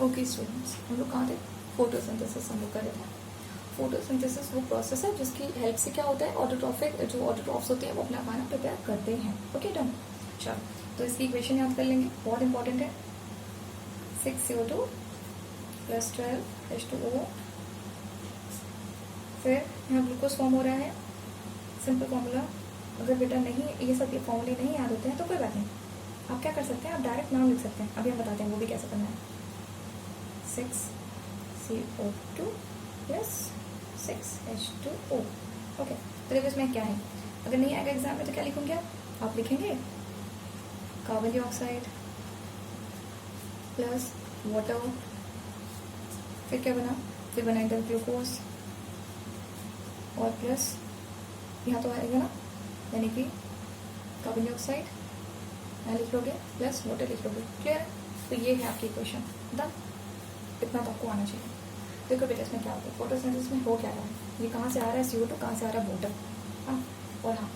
Okay students, हम लोग कहाँ थे? फोटोसिंथेसिस हम लोग कर रहे थे। फोटोसिंथेसिस वो प्रोसेस है जिसकी हेल्प से क्या होता है, ऑटोट्रॉफिक जो ऑटोट्रॉफ्स होते हैं वो अपना खाना प्रिपेयर करते हैं। Okay done. चलो, तो इसकी इक्वेशन याद कर लेंगे, बहुत इंपॉर्टेंट है। 6CO2 + 12H2O। फिर यहाँ ग्लूकोज फॉर्म हो रहा है, सिंपल फॉर्मूला। अगर बेटा नहीं, ये सब ये फॉर्मूले नहीं याद होते हैं तो कोई बात नहीं, आप क्या कर सकते हैं, आप डायरेक्ट नाम लिख सकते हैं। अभी हम बताते हैं वो भी कैसे करना है। 6CO2 + 6H2O। ओके, तो देखो इसमें क्या है, अगर नहीं आएगा एग्जाम में तो क्या लिखूंगे आप लिखेंगे कार्बन डाइऑक्साइड प्लस वाटर, फिर क्या बना, फिर बना इधर ग्लूकोज और प्लस यहाँ तो आएगा ना, यानी कि कार्बन डाइऑक्साइड यहाँ लिख लोगे प्लस वाटर लिख लोगे। क्लियर? तो ये है आपकी इक्वेशन डन। इतना तो आपको आना चाहिए। देखो बेटा इसमें क्या होता है, फोटोसिंथेसिस में हो क्या रहा है, ये कहाँ से आ रहा है CO2, कहाँ से आ रहा है वाटर। हाँ, और हाँ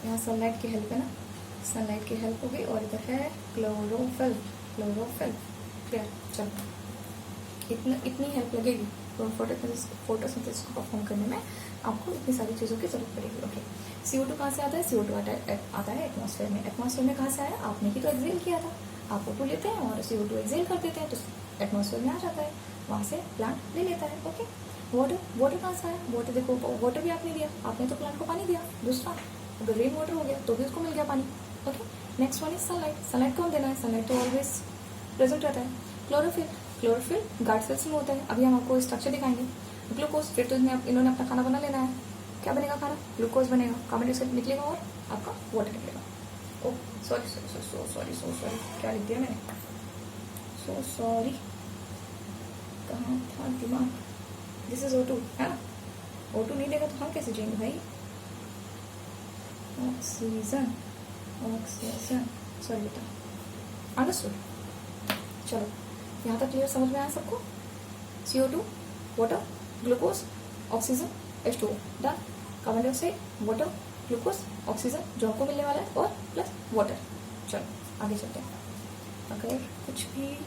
यहाँ सनलाइट की हेल्प है ना, सनलाइट की हेल्प होगी, और इधर है क्लोरोफिल। क्लियर? चलो, इतनी हेल्प लगेगी फोटोसिंथेसिस को परफॉर्म करने में, आपको इतनी सारी चीज़ों की जरूरत पड़ेगी। ओके, CO2 कहाँ से आता है? CO2 आता है एटमॉस्फेयर में। एटमॉस्फेयर में कहाँ से आया? आपने ही तो एक्सेल किया था। आप O2 लेते हैं और CO2 एक्सेल कर देते हैं तो एटमॉस्फेयर में आ जाता है, वहाँ से प्लांट ले लेता है। ओके, वाटर कहाँ से आया? वाटर देखो, वाटर भी आपने दिया, आपने तो प्लांट को पानी दिया। दूसरा, अगर रेन वाटर हो गया तो भी उसको मिल गया पानी। Okay, next one is sunlight. Sunlight कौन देना है? सनलाइट तो ऑलवेज प्रेजेंट रहता है। क्लोरोफिल गार्ड सेल्स में होता है। अभी हम आपको स्ट्रक्चर दिखाएंगे। ग्लूकोज, फिर तो इन्होंने अपना खाना बना लेना है। क्या बनेगा खाना? ग्लूकोज बनेगा, कार्बन डाइऑक्साइड निकलेगा और आपका वाटर निकलेगा। ओह सॉरी, क्या लिख दिया मैंने? सो सॉरी, कहाँ था दिमाग? दिस इज O2 है ना, O2 नहीं देगा तो हम कैसे जिएंगे भाई? ऑक्सीजन, सॉरी बेटा, अंडरस्टूड। चलो, यहाँ तक क्लियर समझ में आया सबको? CO2, water, glucose, oxygen, H2O done. Carbon dioxide, water, glucose, oxygen जो आपको मिलने वाला है, और प्लस वाटर। चलो आगे चलते हैं। अगर कुछ भी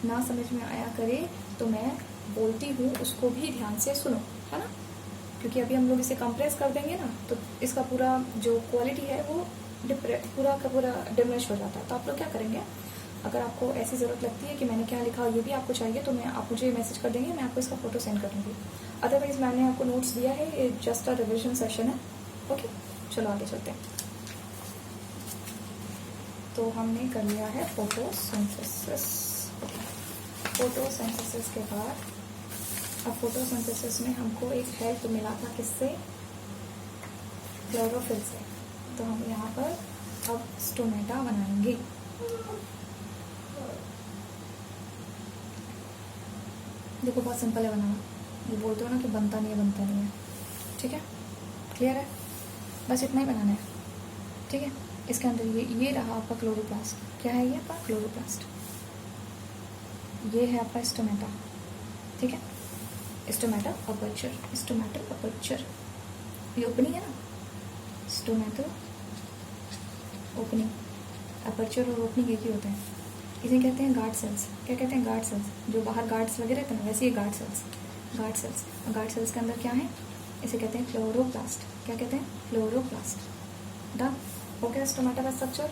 ना समझ में आया करे तो मैं बोलती हूँ उसको भी ध्यान से सुनो, है ना, क्योंकि अभी हम लोग इसे कंप्रेस कर देंगे ना तो इसका पूरा जो क्वालिटी है वो पूरा का पूरा डिमिनिश हो जाता है। तो आप लोग क्या करेंगे, अगर आपको ऐसी ज़रूरत लगती है कि मैंने क्या लिखा ये भी आपको चाहिए तो आप मुझे मैसेज कर देंगे, मैं आपको इसका फोटो सेंड कर दूँगी। अदरवाइज मैंने आपको नोट्स दिया है, ये जस्ट अ रिविजन सेशन है। ओके, चलो आगे चलते हैं। तो हमने कर लिया है फोटोसिंथेसिस। फोटोसिंथेसिस के बाद अब फोटोसिंथेसिस में हमको एक हेल्प मिला था, किससे? क्लोरोफिल से। तो हम यहाँ पर अब स्टोमेटा बनाएंगे। देखो बहुत सिंपल है बनाना, ये बोलते हो ना कि बनता नहीं है, ठीक है, क्लियर है? बस इतना ही बनाना है, ठीक है। इसके अंदर ये रहा आपका क्लोरोप्लास्ट। क्या है ये आपका? क्लोरोप्लास्ट। ये है आपका स्टोमेटा, ठीक है। स्टोमेटा अपर्चर, ये ओपनिंग है ना, स्टोमेटा ओपनिंग। अपर्चर और ओपनिंग एक ही होते हैं। इसे कहते हैं गार्ड सेल्स। क्या कहते हैं? Guard cells. जो बाहर गार्ड्स लगे रहते हैं ना, वैसे ये गार्ड सेल्स के अंदर क्या है? इसे कहते हैं क्लोरोप्लास्ट। क्या कहते हैं? क्लोरोप्लास्ट। डन हो गया स्टोमेटा का स्ट्रक्चर।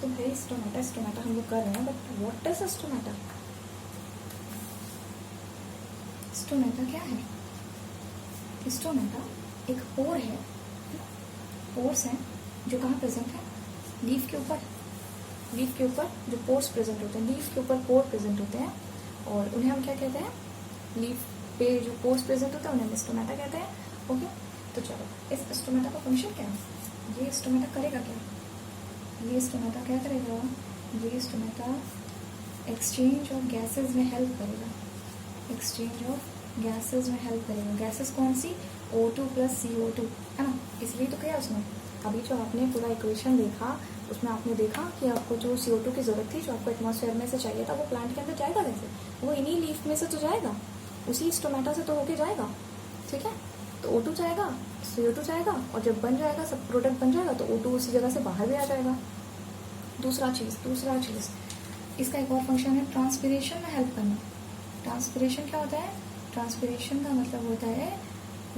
तो भाई स्टोमेटा हम लोग कर रहे हैं, but what is stomata? Stomata क्या है? स्टोमेटा एक पोर है, पोर्स हैं जो कहाँ प्रेजेंट है? लीफ के ऊपर जो पोर्स प्रेजेंट होते हैं, लीफ के ऊपर पोर प्रेजेंट होते हैं, और उन्हें हम क्या कहते हैं? लीफ पे जो पोर्स प्रेजेंट होता है उन्हें हम स्टोमेटा कहते हैं। ओके, तो चलो, इस स्टोमेटा का फंक्शन क्या है? ये स्टोमेटा करेगा क्या? ये स्टोमेटा क्या करेगा? ये स्टोमेटा एक्सचेंज ऑफ गैसेज में हेल्प करेगा। गैसेस कौन सी? O2 + CO2, है ना, इसलिए तो क्या उसमें अभी जो आपने पूरा इक्वेशन देखा उसमें आपने देखा कि आपको जो CO2 की ज़रूरत थी, जो आपको एटमॉस्फेयर में से चाहिए था, वो प्लांट के अंदर जाएगा कैसे? वो इन्हीं लीफ में से तो जाएगा, उसी स्टोमेटा से तो होके जाएगा, ठीक है। तो O2 जाएगा, CO2 जाएगा, और जब बन जाएगा, सब प्रोडक्ट बन जाएगा, तो O2 उसी जगह से बाहर भी आ जाएगा। दूसरा चीज़ इसका एक और फंक्शन है ट्रांसपिरेशन में हेल्प करना। ट्रांसपिरेशन क्या होता है? ट्रांसपिरेशन का मतलब होता है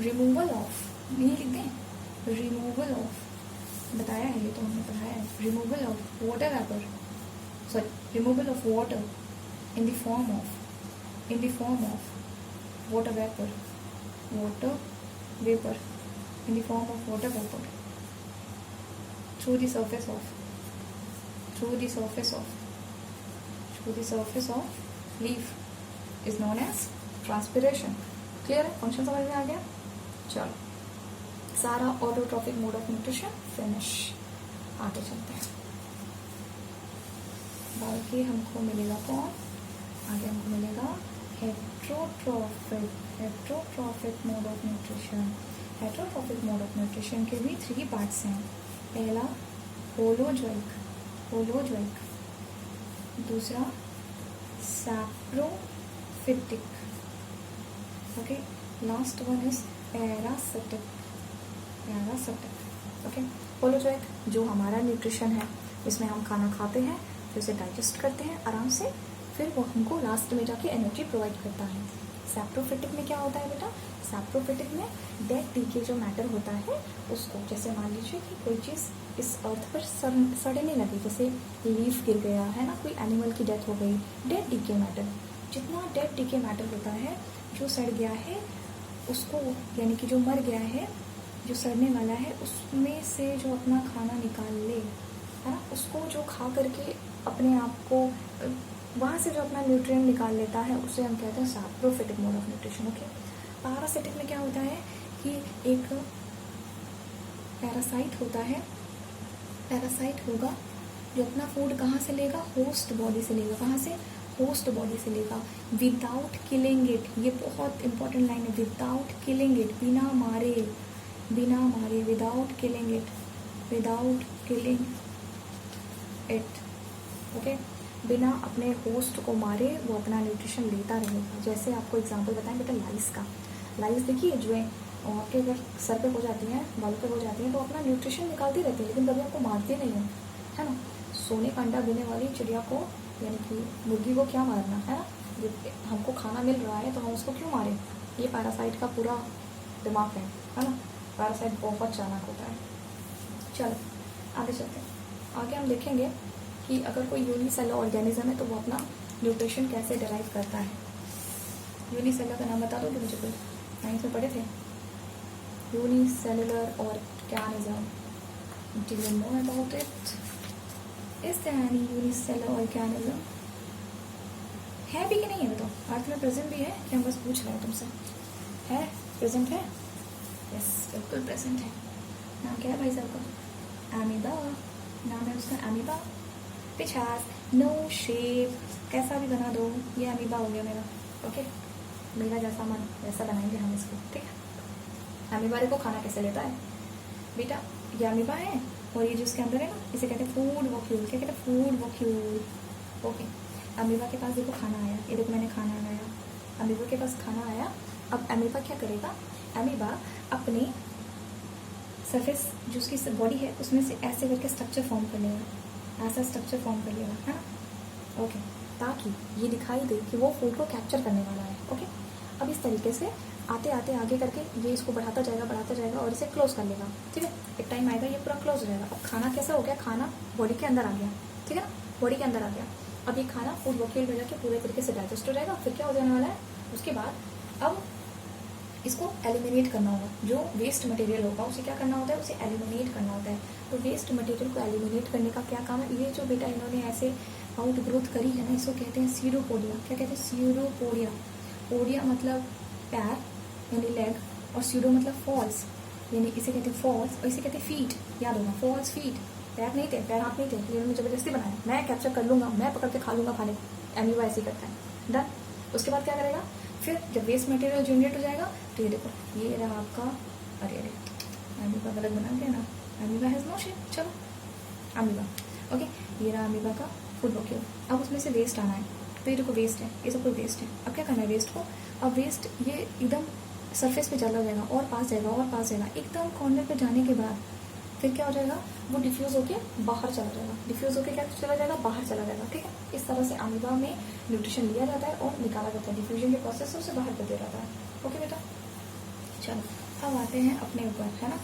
रिमूवल ऑफ, नहीं लिख दें, रिमूवल ऑफ, बताया है ये तो हमने पढ़ाया है, removal of water vapour, sorry removal of water in the form of water vapour in the form of water vapor through the surface of leaf is known as transpiration. Clear है? Function समझ में आ गया? चलो, सारा autotrophic mode of nutrition finish. आगे चलते हैं, बाकी हमको मिलेगा कौन? आगे हमको मिलेगा heterotrophic mode of nutrition. Heterotrophic mode of nutrition के भी 3 पार्ट्स हैं। पहला होलोजोइक, दूसरा saprophytic, okay, last one is parasitic. Okay, holozoic जो हमारा न्यूट्रिशन है, इसमें हम खाना खाते हैं, फिर उसे डाइजेस्ट करते हैं आराम से, फिर वो हमको लास्ट में जाके एनर्जी प्रोवाइड करता है। सैप्रोफिटिक में क्या होता है बेटा? सैप्रोफिटिक में डेड डीके जो मैटर होता है उसको, जैसे मान लीजिए कि कोई चीज़ इस अर्थ पर सड़ने लगी, जैसे लीफ गिर गया है ना, कोई एनिमल की डेथ हो गई, डेड डीके मैटर, जितना डेड डीके मैटर होता है जो सड़ गया है उसको, यानी कि जो मर गया है, जो सड़ने वाला है, उसमें से जो अपना खाना निकाल ले, है ना, उसको जो खा करके अपने आप को वहाँ से जो अपना न्यूट्रिएंट निकाल लेता है, उसे हम कहते हैं saprophytic mode of nutrition. Okay, parasitic में क्या होता है कि एक पैरासाइट होता है, पैरासाइट होगा जो अपना फूड कहाँ से लेगा? होस्ट बॉडी से लेगा। कहाँ से? होस्ट बॉडी से लेगा, विदाउट किलिंग इट। ये बहुत इंपॉर्टेंट लाइन है, विदाउट किलिंग इट, बिना मारे, विदाउट किलिंग इट, ओके, बिना अपने होस्ट को मारे वो अपना न्यूट्रिशन लेता रहेगा। जैसे आपको एग्जांपल बताएं बेटा, लाइस का। लाइस देखिए जो है आपके अगर सर पे हो जाती हैं, बालों पे हो जाती हैं, तो अपना न्यूट्रिशन निकालती रहती है, लेकिन कभी आपको मारती नहीं है ना। सोने का अंडा देने वाली चिड़िया को, यानी कि मुर्गी को क्या मारना है ना? जब हमको खाना मिल रहा है तो हम उसको क्यों मारें? ये पैरासाइट का पूरा दिमाग है ना। पैरासाइट बहुत चालाक होता है। चलो आगे चलते हैं। आगे हम देखेंगे कि अगर कोई यूनिसेलुलर ऑर्गेनिज्म है तो वो अपना न्यूट्रिशन कैसे डिराइव करता है। यूनिसेलुलर का नाम बता दो मुझे, कोई 9th में पढ़े थे? Unicellular organism, do you know about it? Is there any unicellular organism? है भी कि नहीं है बताओ? अर्थ में प्रेजेंट भी है कि हम बस पूछ रहे हैं तुमसे? है, प्रेजेंट है? यस, बिल्कुल प्रेजेंट है। नाम क्या है भाई साहब का? अमीबा, नाम है उसका amoeba. Which has no shape, कैसा भी बना दो, ये अमीबा हो गया मेरा। ओके, मेरा जैसा मन वैसा बनाएंगे हम इसको, ठीक है। अमीबा को खाना कैसे लेता है बेटा? ये अमीबा है और ये जो इसके अंदर है ना, इसे कहते हैं फूड वॉक्यूल। क्या कहते हैं? Food vacuole. ओके, अमीबा के पास देखो खाना आया, ये देखो मैंने खाना लगाया, अमीबा के पास खाना आया। अब अमीबा क्या करेगा? अमीबा अपने सरफेस जो उसकी बॉडी है उसमें से ऐसे करके स्ट्रक्चर फॉर्म कर लेगा, ऐसा स्ट्रक्चर फॉर्म कर लेगा, है ना। ओके, ताकि ये दिखाई दे कि वो फूड को कैप्चर करने वाला है। ओके, अब इस तरीके से आते आते आगे करके ये इसको बढ़ाता जाएगा और इसे क्लोज कर लेगा, ठीक है। एक टाइम आएगा ये पूरा क्लोज हो जाएगा। अब खाना कैसा हो गया? खाना बॉडी के अंदर आ गया, ठीक है ना, बॉडी के अंदर आ गया। अब ये खाना फूड वॉक्यूल में जाके पूरे तरीके से डाइजेस्ट हो जाएगा। फिर क्या हो जाने वाला है? उसके बाद अब इसको एलिमिनेट करना होगा। जो वेस्ट मटेरियल होगा उसे क्या करना होता है? उसे एलिमिनेट करना होता है। तो वेस्ट मटेरियल को एलिमिनेट करने का क्या काम है? ये जो बेटा इन्होंने ऐसे आउट ग्रोथ करी है ना, इसको कहते हैं सीरोपोडिया। क्या कहते हैं? सीरोपोडिया। पोडिया मतलब पैर यानी लेग, और सीरो मतलब फॉल्स, यानी इसे कहते हैं फॉल्स, और इसे कहते हैं फीट। याद होगा, फॉल्स फीट। पैर नहीं थे, पैर हाथ नहीं थे, लेकिन मैं जबरदस्ती बनाया, मैं कैप्चर कर लूँगा, मैं पकड़ के खा लूँगा खाने को। अमीबा ऐसे करता है। डन। उसके बाद क्या करेगा? फिर जब वेस्ट मटेरियल जनरेट हो जाएगा तो ये देखो, ये रहा आपका, अरे अमीबा गलत बना गया ना, अमीबा हैज नो शेप। चलो अमीबा, ओके, ये रहा अमीबा का फूड वॉक्यूल। अब उसमें से वेस्ट आना है, तो ये देखो वेस्ट है, ये सब कोई वेस्ट है। अब क्या करना है वेस्ट को? अब वेस्ट ये एकदम सरफेस पे चला जाएगा और पास जाएगा और पास जाएगा, एकदम कॉर्नर पे जाने के बाद फिर क्या हो जाएगा, वो डिफ्यूज़ होके बाहर चला जाएगा, डिफ्यूज़ होके क्या चला जाएगा, बाहर चला जाएगा। ठीक है, इस तरह से अमीबा में न्यूट्रिशन लिया जाता है और निकाला जाता है, डिफ्यूजन के प्रोसेस से उसे बाहर कर दिया जाता है। ओके बेटा, चलो अब आते हैं अपने ऊपर, है ना,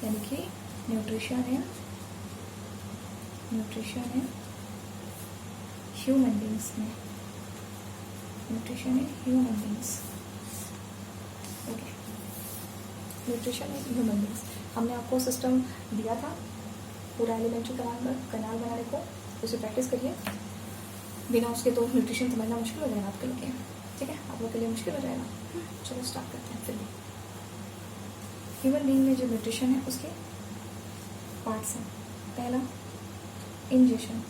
यानी कि न्यूट्रिशन इन ह्यूमन बींग्स में, nutrition in human beings. Okay, nutrition in human beings, हमने आपको सिस्टम दिया था पूरा एलिमेंट्री कनाल बनाने को, उसे प्रैक्टिस करिए, बिना उसके तो न्यूट्रिशन समझना मुश्किल हो जाएगा आपके लोग के। ठीक है, आप लोग के लिए मुश्किल हो जाएगा। चलो स्टार्ट करते हैं। फिर भी ह्यूमन बीइंग में जो न्यूट्रिशन है उसके पार्ट्स हैं। पहला इंजेशन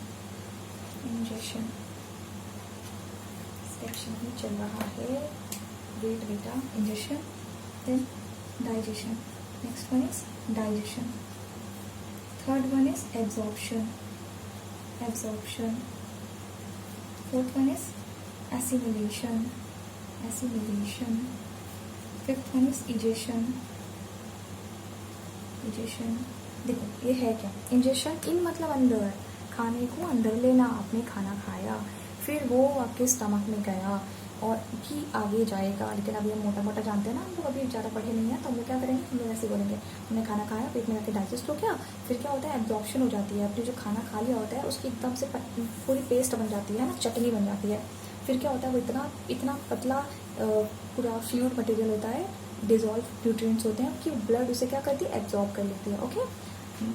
सेक्शन ही चल रहा है, वेट बेटा, ingestion, then digestion, next one is digestion, third one is absorption, fourth one is assimilation, fifth one is egestion. देखो ये है क्या, इंजेशन, इन मतलब अंदर, खाने को अंदर लेना, आपने खाना खाया, फिर वो आपके स्टमक में गया और भी आगे जाएगा, लेकिन अभी हम मोटा मोटा जानते हैं ना, हम लोग अभी ज़्यादा पढ़े नहीं हैं, तो हम लोग क्या करेंगे, हम लोग ऐसे बोलेंगे, हमने खाना खाया, पेट में जाके डाइजेस्ट हो गया, फिर क्या होता है, एब्जॉर्प्शन हो जाती है, अपने जो खाना खा लिया होता है उसकी एकदम से पूरी पेस्ट बन जाती है ना, चटनी बन जाती है। फिर क्या होता है, वो इतना पतला पूरा फ्लूइड मटेरियल होता है, डिजॉल्व न्यूट्रिएंट्स होते हैं कि ब्लड उसे क्या करती है, एब्जॉर्ब कर लेती है। ओके,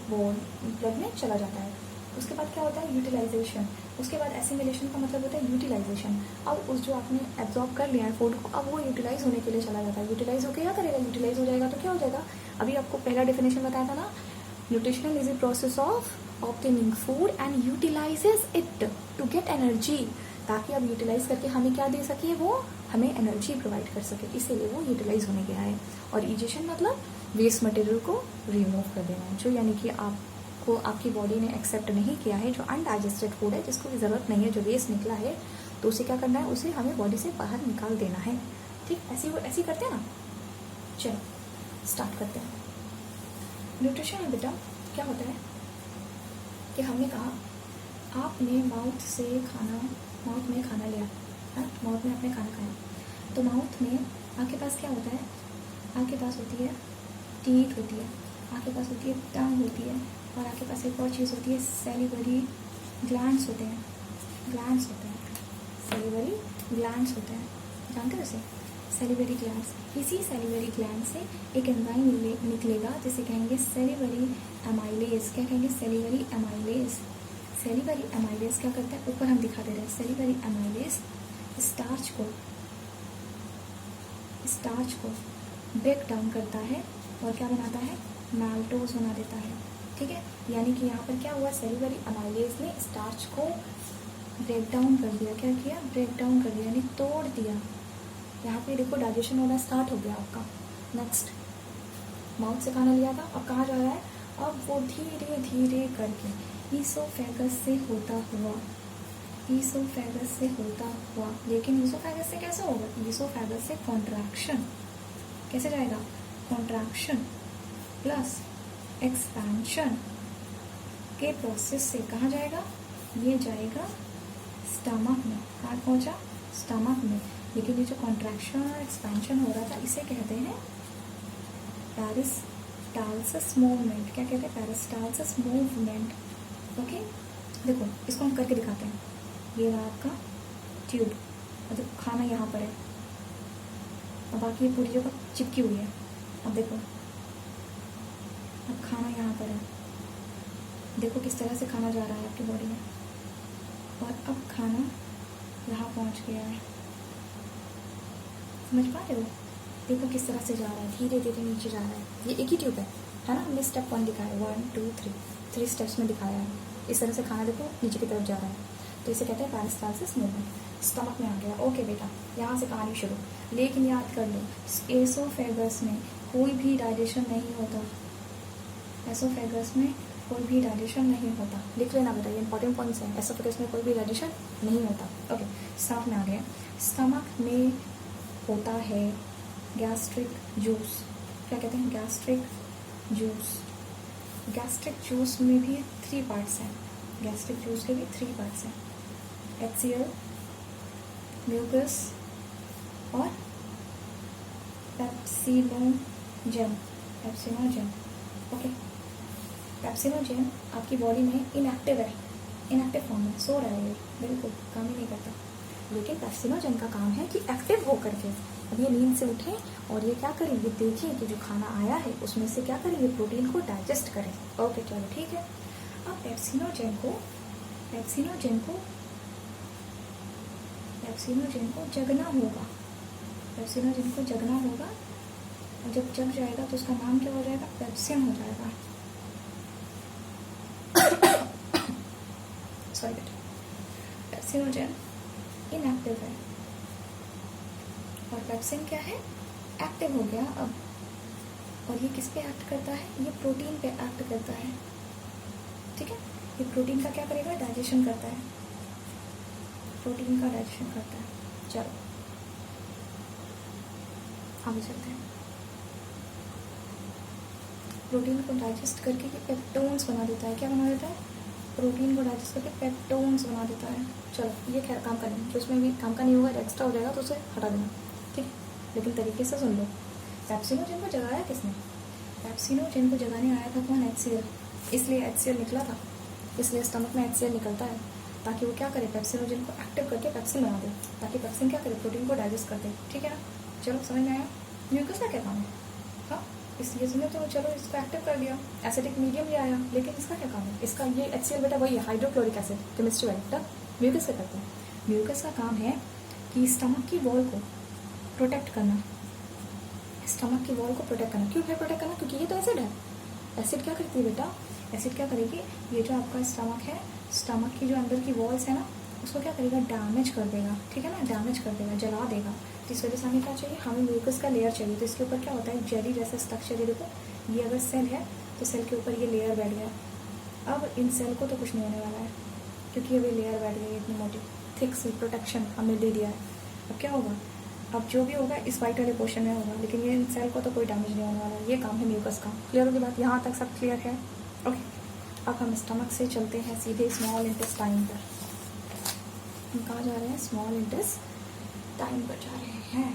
वो ब्लड में चला जाता है। उसके बाद क्या होता है, यूटिलाइजेशन, उसके बाद एसिमिलेशन का मतलब होता है यूटिलाइजेशन। अब उस जो आपने एब्जॉर्ब कर लिया है फूड को, अब वो यूटिलाइज होने के लिए चला जाता है। यूटिलाइज होकर क्या करेगा, यूटिलाइज हो जाएगा तो क्या हो जाएगा, अभी आपको पहला डेफिनेशन बताया था ना, nutrition is a process of obtaining food and utilizes it to get energy, ताकि अब यूटिलाइज करके हमें क्या दे सके, वो हमें एनर्जी प्रोवाइड कर सके, इसीलिए वो यूटिलाइज होने गया है। और इजेशन मतलब वेस्ट मटेरियल को रिमूव कर देना, जो यानी कि आपको आपकी बॉडी ने एक्सेप्ट नहीं किया है, जो अनडाइजेस्टेड फूड है, जिसको भी ज़रूरत नहीं है, जो वेस्ट निकला है, तो उसे क्या करना है, उसे हमें बॉडी से बाहर निकाल देना है। ठीक, ऐसी करते हैं ना। चलो स्टार्ट करते हैं। न्यूट्रिशन में बेटा क्या होता है कि हमने कहा आपने माउथ में खाना लिया, हाँ, माउथ में आपने खाना खाया, तो माउथ में आपके पास क्या होता है, आपके पास होती है टीथ होती है, आपके पास होती है टंग होती है, और आपके पास एक और चीज़ होती है, सैलिवरी ग्लैंड्स होते हैं, सैलिवरी ग्लैंड्स होते हैं, जानते हो इसे, सैलिवरी ग्लैंड्स। इसी सैलिवरी ग्लैंड से एक एंजाइम निकलेगा जिसे कहेंगे सैलिवरी एमाइलेज। क्या कहेंगे, सैलिवरी एमाइलेज। सैलिवरी एमाइलेज क्या करता है, ऊपर हम दिखा दे रहे हैं, सैलिवरी एमाइलेज स्टार्च को ब्रेक डाउन करता है और क्या बनाता है, माल्टोज बना देता है। ठीक है, यानी कि यहाँ पर क्या हुआ, सैलिवरी एमाइलेज ने स्टार्च को ब्रेक डाउन कर दिया, क्या किया, ब्रेक डाउन कर दिया, यानी तोड़ दिया। यहाँ पे देखो डाइजेशन होना स्टार्ट हो गया आपका। नेक्स्ट, माउथ से खाना लिया था, अब कहाँ जा रहा है, अब वो धीरे धीरे करके ईसोफेगस से होता हुआ, लेकिन ईसोफेगस से कैसे होगा, ईसोफेगस से कॉन्ट्रैक्शन, कैसे जाएगा, कॉन्ट्रैक्शन प्लस एक्सपेंशन के प्रोसेस से कहाँ जाएगा, ये जाएगा स्टमक में। कहाँ पहुँचा, स्टमक में। लेकिन ये जो कॉन्ट्रैक्शन और एक्सपेंशन हो रहा था, इसे कहते हैं पेरिस्टाल्सिस मूवमेंट। क्या कहते हैं, पेरिस्टाल्सिस मूवमेंट। ओके, देखो इसको हम करके दिखाते हैं। ये रहा आपका ट्यूब, मतलब खाना यहाँ पर है, और बाकी ये पूरी जगह चिपकी हुई है। अब देखो, अब खाना यहाँ पर है, देखो किस तरह से खाना जा रहा है आपकी बॉडी में, और अब खाना यहाँ पहुँच गया है, समझ पा रहे हो, देखो किस तरह से जा रहा है, धीरे धीरे नीचे जा रहा है। ये एक ही ट्यूब है ना, हमने स्टेप 1 दिखाया है, 1 2 3 स्टेप्स में दिखाया है। इस तरह से खाना देखो नीचे की तरफ जा रहा है, तो इसे कहते हैं पेरिस्टाल्सिस मूवमेंट। स्टमक में आ गया, ओके बेटा, यहाँ से कहानी शुरू। लेकिन याद कर लो, एसोफेगस में कोई भी डाइजेशन नहीं होता, एसोफेगस में कोई भी डाइजेशन नहीं होता। लिख लेना बेटा, ये इंपॉर्टेंट पॉइंट्स हैं। एसोफेगस में कोई भी डाइजेशन नहीं होता। ओके, स्टमक में आ गया। स्टमक में होता है गैस्ट्रिक जूस। क्या कहते हैं, गैस्ट्रिक जूस। गैस्ट्रिक जूस में भी 3 पार्ट्स हैं, गैस्ट्रिक जूस के भी 3 पार्ट्स हैं, HCl, म्यूकस और पेप्सिनोजेन, पेप्सिनोजेन। ओके, पेप्सिनोजेन आपकी बॉडी में इनएक्टिव है, इनएक्टिव फॉर्म में सो रहा है, ये बिल्कुल काम ही नहीं करता। लेकिन पेप्सिनोजेन का काम है कि एक्टिव होकर के अब ये नींद से उठें और ये क्या करें, ये देखें कि जो खाना आया है उसमें से क्या करें, ये प्रोटीन को डाइजेस्ट करें। ओके चलो ठीक है। अब पेप्सिनोजेन को जगना होगा, पेप्सिनोजेन को जगना होगा, और जब जग जाएगा तो उसका नाम क्या हो जाएगा, पेप्सिन हो जाएगा। सॉरी बेटा, पेप्सिनोजेन इनएक्टिव है और पेप्सिन क्या है, एक्टिव हो गया अब। और ये किस पे एक्ट करता है, ये प्रोटीन पे एक्ट करता है, ठीक है। ये प्रोटीन का क्या करेगा, डाइजेशन करता है, प्रोटीन का डाइजेशन करता है। चलो आगे चलते हैं। प्रोटीन को डाइजेस्ट करके ये पेप्टोन्स बना देता है, क्या बना देता है, प्रोटीन को डाइजेस्ट करके पेप्टोन्स बना देता है। चलो ये खैर काम करेंगे, जो उसमें भी काम का नहीं होगा, एक्स्ट्रा हो जाएगा तो उसे हटा देना, ठीक है। लेकिन तरीके से सुन लो, पेप्सिनोजेन को जगाया किसने, पेप्सिनोजेन को जगाने आया था कौन, HCl। इसलिए HCl निकला था, इसलिए स्टमक में HCl निकलता है ताकि वो क्या करे, पेप्सिनोजेन को एक्टिव करके पेप्सिन बना दे, ताकि पेप्सिन क्या करे, प्रोटीन को डाइजेस्ट कर दे, ठीक है ना। चलो समझ में आया। म्यूकस का क्या काम है, हाँ इसलिए सुने तो चलो इसको एक्टिव कर दिया, एसिडिक मीडियम ले आया, लेकिन इसका क्या काम है, इसका ये HCl बेटा वही है, हाइड्रोक्लोरिक एसिड, केमिस्ट्री वाला बेटा। म्यूकस क्या करता है, म्यूकस का काम है कि स्टमक की वॉल को प्रोटेक्ट करना, स्टमक की वॉल को प्रोटेक्ट करना। क्यों है प्रोटेक्ट करना, क्योंकि ये तो एसिड है। एसिड क्या करती है बेटा, एसिड क्या करेगी, ये जो आपका स्टमक है, स्टमक की जो अंदर की वॉल्स है ना, उसको क्या करेगा, डैमेज कर देगा, ठीक है ना, डैमेज कर देगा, जला देगा। तो इस वजह से हमें क्या चाहिए, हमें म्यूकस का लेयर चाहिए। तो इसके ऊपर क्या होता है, जेली जैसा स्ट्रक्चर है, देखो ये अगर सेल है तो सेल के ऊपर ये लेयर बैठ गया। अब इन सेल को तो कुछ नहीं होने वाला है, क्योंकि अभी लेयर बैठ गई इतनी मोटी, थिक सी प्रोटेक्शन हमने दे दिया है। अब क्या होगा, अब जो भी होगा इस वाइट वाले पोर्शन में होगा, लेकिन ये इन सेल को तो कोई डैमेज नहीं होने वाला है। ये काम है म्यूकस का। क्लियर होगी बात, यहाँ तक सब क्लियर है। ओके, अब हम स्टमक से चलते हैं सीधे स्मॉल इंटेस्टाइन पर। हम कहाँ जा रहे हैं, स्मॉल इंटेस्टाइन पर जा रहे हैं।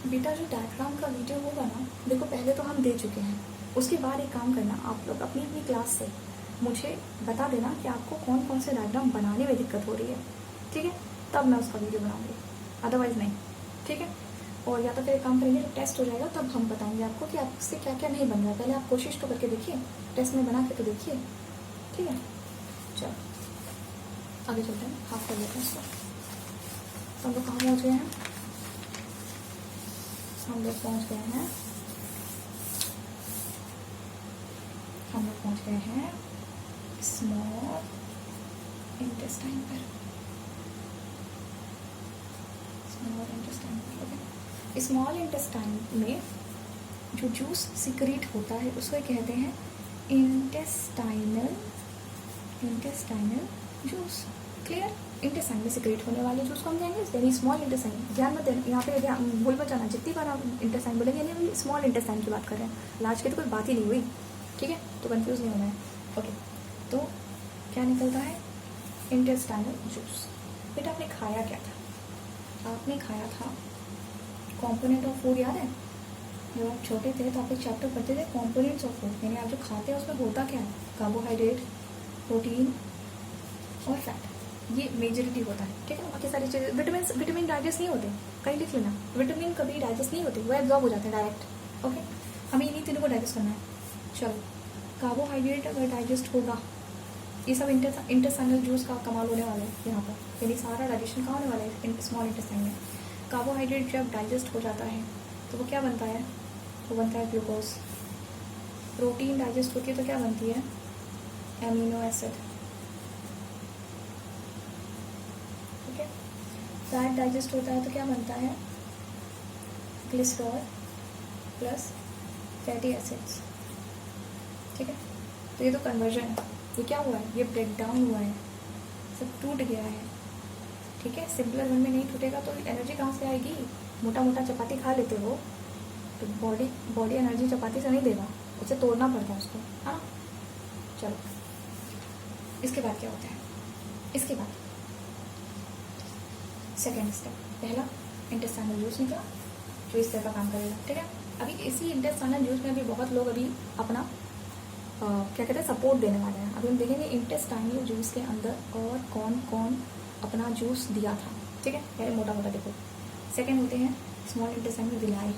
बेटा जो डायग्राम का वीडियो होगा ना, देखो पहले तो हम दे चुके हैं, उसके बाद एक काम करना, आप लोग अपनी अपनी क्लास से मुझे बता देना कि आपको कौन कौन से डायग्राम बनाने में दिक्कत हो रही है, ठीक है, तब मैं उसका वीडियो बनाऊंगी, अदरवाइज़ नहीं, ठीक है। और या तो फिर एक काम करेंगे, जब टेस्ट हो जाएगा तब हम बताएंगे आपको कि आपसे क्या क्या नहीं बन रहा है। पहले आप कोशिश तो करके देखिए, टेस्ट में बना के तो देखिए, ठीक है। चलो आगे चलते हैं, हाफ कर लेते हैं इसको। तो हम लोग कहाँ पहुँच गए हैं, हम लोग पहुँच गए हैं स्मॉल इंटेस्टाइन पर। स्मॉल इंटेस्टाइन में जो जूस सिक्रीट होता है उसको कहते हैं इंटेस्टाइनल जूस। क्लियर, इंटेस्टाइन में सिक्रीट होने वाले जूस को हम कहेंगे यानी स्मॉल इंटेस्टाइन। ध्यान मत देना, यहाँ पे भूल मत जाना, जितनी बार आप इंटेस्टाइन बोलेंगे यानी हम स्मॉल इंटेस्टाइन की बात कर रहे हैं, लार्ज की तो कोई बात ही नहीं हुई, ठीक है, तो कंफ्यूज नहीं होना है। ओके, तो क्या निकलता है, इंटेस्टाइनल जूस। बेटा आपने खाया क्या था, आपने खाया था कॉम्पोनेंट ऑफ फूड, याद है जब आप छोटे थे तो आप एक चैप्टर पढ़ते थे कॉम्पोनेंट्स ऑफ फूड, यानी आप जो खाते हैं उसमें होता क्या है, कार्बोहाइड्रेट, प्रोटीन और फैट, ये मेजॉरिटी होता है, ठीक है ना। बाकी सारी चीज़ें, विटामिन डाइजेस्ट नहीं होते, कहीं लिख लेना, विटामिन कभी डाइजेस्ट नहीं होते, वो एब्जॉर्ब हो जाते हैं डायरेक्ट। ओके, हमें इन्हीं तीनों को डाइजेस्ट करना है। चलो, कार्बोहाइड्रेट अगर डाइजेस्ट होगा, ये सब इंटेस्टाइनल जूस का कमाल होने वाला है यहाँ पर, यानी सारा डाइजेशन कहाँ होने वाला है, स्मॉल इंटेस्टाइन में। कार्बोहाइड्रेट जब डाइजेस्ट हो जाता है तो वो क्या बनता है, वो बनता है ग्लूकोज। प्रोटीन डाइजेस्ट होती है तो क्या बनती है, एमिनो एसिड, ठीक है। फैट डाइजेस्ट होता है तो क्या बनता है, ग्लिसरॉल प्लस फैटी एसिड्स, ठीक है। तो ये तो कन्वर्जन है, ये क्या हुआ है, ये ब्रेक डाउन हुआ है, सब टूट गया है, ठीक है। सिंपलर वन में नहीं टूटेगा तो एनर्जी कहाँ से आएगी, मोटा मोटा चपाती खा लेते हो, तो बॉडी एनर्जी चपाती से नहीं देगा, उसे तोड़ना पड़ता है उसको, है ना। चलो इसके बाद क्या होता है, इसके बाद सेकेंड स्टेप, पहला इंटेस्टाइनल जूस निकला जो इस तरह का काम करेगा, ठीक है। अभी इसी इंटेस्टाइनल जूस में भी बहुत लोग अभी अपना क्या कहते हैं सपोर्ट देने वाले हैं। अभी हम देखेंगे इंटेस्टाइनल जूस के अंदर और कौन कौन अपना जूस दिया था, ठीक है। पहले मोटा मोटा देखो। सेकेंड होते हैं स्मॉल इंटेस्टाइन में विलाई।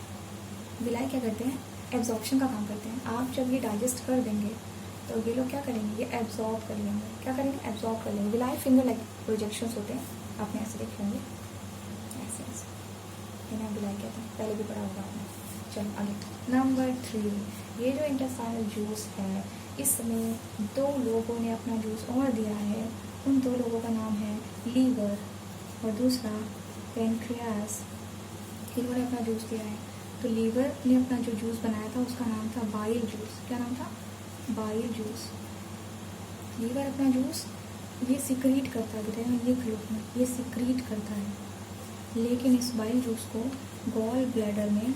विलाई क्या करते हैं, एब्जॉर्प्शन का काम करते हैं। आप जब ये डाइजेस्ट कर देंगे तो ये लोग क्या करेंगे, ये एब्जॉर्ब कर लेंगे, क्या करेंगे, एब्जॉर्ब कर लेंगे। विलाई फिंगर लाइक प्रोजेक्शंस होते हैं, आपने ऐसे देख लेंगे, ऐसे ऐसे इन्हें विलाई कहते हैं, पहले भी पढ़ा होगा आपने। चलो आगे नंबर 3, ये जो इंटेस्टाइनल जूस है इसमें 2 लोगों ने अपना जूस और दिया है। उन 2 लोगों का नाम है लीवर और दूसरा पेनक्रियास। इन्होंने अपना जूस दिया है। तो लीवर ने अपना जो जूस बनाया था उसका नाम था बाइल जूस। क्या नाम था, बाइल जूस। लीवर अपना जूस ये सिक्रीट करता है, बताया ये ग्लूकोन ये सिक्रीट करता है, लेकिन इस बाइल जूस को गॉल ब्लैडर में,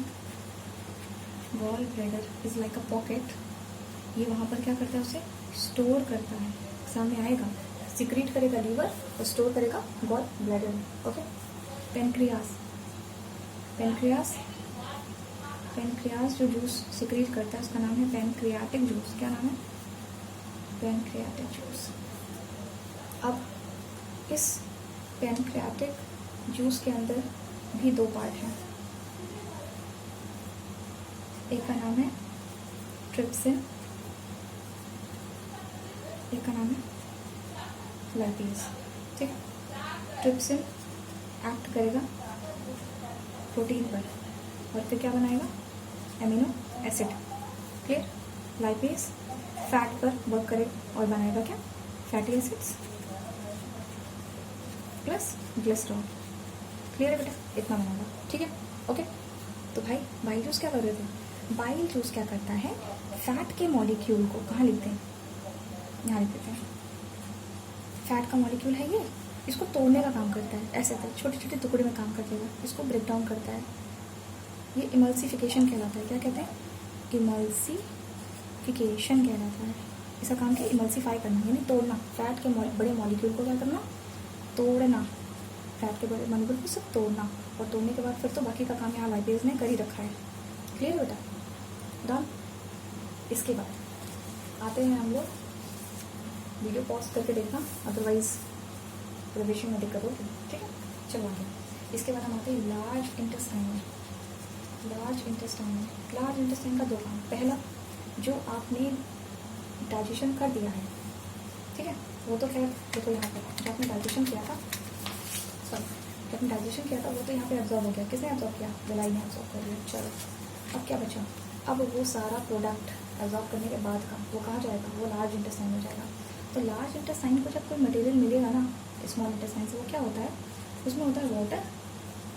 gall bladder is like a pocket, ये वहाँ पर क्या करता है, उसे स्टोर करता है। सामने आएगा, सिक्रीट करेगा लीवर और स्टोर करेगा गॉल ब्लैडर में, ओके। पेनक्रियास, पेनक्रियास, पेनक्रियास जो जूस सिक्रीट करता है उसका नाम है पेनक्रियाटिक जूस। क्या नाम है, पेनक्रियाटिक जूस। अब इस पेनक्रियाटिक जूस के अंदर भी 2 पार्ट हैं, एक का नाम है ट्रिप्सिन, एक का नाम है लाइपेज, ठीक है। ट्रिप्सिन एक्ट करेगा प्रोटीन पर और फिर क्या बनाएगा, amino acid, clear. Lipase fat पर वर्क करेगा और बनाएगा क्या, fatty acids plus glycerol, clear है बेटा, इतना बनाएगा, ठीक है, ओके। तो भाई बाइल जूस क्या कर रहे थे, बाइल जूस क्या करता है, फैट के मॉलिक्यूल को कहाँ लिखते हैं, यहाँ लिख देते हैं। फैट का मॉलिक्यूल है ये, इसको तोड़ने का काम करता है, ऐसे तो छोटे छोटे टुकड़े में काम कर देगा, इसको ब्रेक डाउन करता है। ये इमल्सिफिकेशन कहलाता है। क्या कहते हैं, इमल्सिफिकेशन कहलाता है। इसका काम क्या, इमल्सीफाई करना यानी तोड़ना, फैट के बड़े मॉलिक्यूल को क्या करना, तोड़ना, फैट के बड़े मॉलिक्यूल को सब तोड़ना, और तोड़ने के बाद फिर तो बाकी का काम यहाँ लाइपेज ने कर ही रखा है, क्लियर बेटा, डन। इसके बाद आते हैं हम लोग, वीडियो पॉज करके देखना अदरवाइज रिविजन में दिक्कत होगी, ठीक है। चलो आगे, इसके बाद हम आते हैं लार्ज इंटेस्टाइन में। लार्ज इंटेस्टाइन में, लार्ज इंटेस्टाइन का 2 काम, पहला जो आपने डाइजेशन कर दिया है, ठीक है, वो तो खैर देखो यहाँ पर जो आपने डाइजेशन किया था, सॉरी जो आपने डाइजेशन किया था वो तो यहाँ पे एब्जॉर्ब हो गया, किसने एब्जॉर्ब किया, विलाई ने एब्जॉर्ब कर लिया। चलो अब क्या बचा, अब वो सारा प्रोडक्ट एब्जॉर्ब करने के बाद का वो कहाँ जाएगा, वो लार्ज इंटेस्टाइन में जाएगा। तो लार्ज इंटेस्टाइन को जब कोई मटेरियल मिलेगा ना स्मॉल इंटेस्टाइन से, वो क्या होता है, उसमें होता है वाटर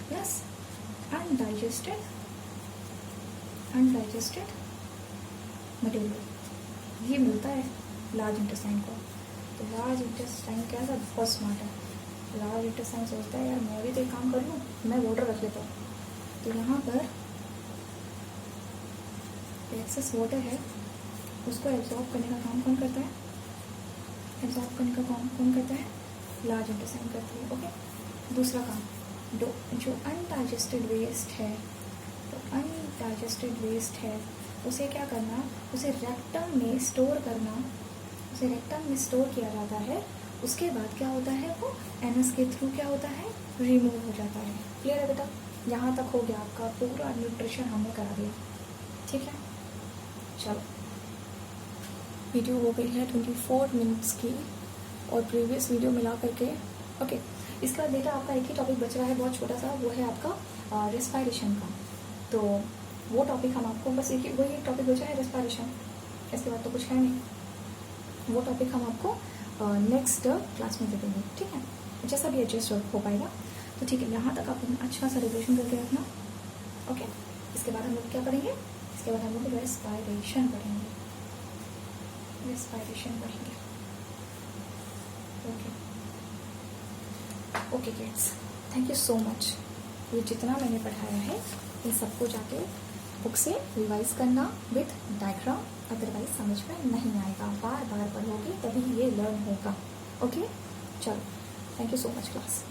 प्लस अनडाइजेस्टेड मटेरियल, ये मिलता है लार्ज इंटेस्टाइन को। तो लार्ज इंटेस्टाइन क्या है, बहुत स्मार्ट है। लार्ज इंटेस्टाइन सोचता है यार मैं भी तो एक काम कर लूँ, मैं वाटर रख लेता हूँ। तो यहाँ पर एक्सेस वाटर है, उसको एब्जॉर्ब करने का काम कौन करता है, एब्जॉर्ब करने का काम कौन करता है, लार्ज इंटेस्टाइन करती है, ओके। दूसरा काम, जो अनडाइजेस्टेड वेस्ट है, तो अनडाइजेस्टेड वेस्ट है उसे क्या करना, उसे रेक्टम में स्टोर करना, उसे रेक्टम में स्टोर किया जाता है। उसके बाद क्या होता है, वो एनएस के थ्रू क्या होता है, रिमूव हो जाता है। क्लियर है बेटा, यहाँ तक हो गया आपका पूरा न्यूट्रिशन हमने करा दिया, ठीक है। चलो वीडियो हो गई है 24 मिनट्स की और प्रीवियस वीडियो मिला करके, ओके। इसका बेटा आपका एक ही टॉपिक बच रहा है बहुत छोटा सा, वो है आपका रेस्पायरेशन का। तो वो टॉपिक हम आपको बस वही एक टॉपिक बचा है रेस्पायरेशन, इसके बाद तो कुछ है नहीं। वो टॉपिक हम आपको नेक्स्ट क्लास में दे देंगे, ठीक है, जैसा भी एडजस्ट हो पाएगा। तो ठीक है, यहाँ तक आप अच्छा सा रिविजन करके रखना, ओके। इसके बाद हम लोग क्या पढ़ेंगे, इसके बाद हम लोग रेस्पायरेशन पढ़ेंगे, रेस्पायरेशन पढ़ेंगे, okay. Okay kids, thank you so much. ये जितना मैंने पढ़ाया है इन सबको जाके बुक से रिवाइज करना विथ डायग्राम, अदरवाइज समझ में नहीं आएगा। बार बार पढ़ोगे तभी ये लर्न होगा। ओके, चलो, thank you so much class.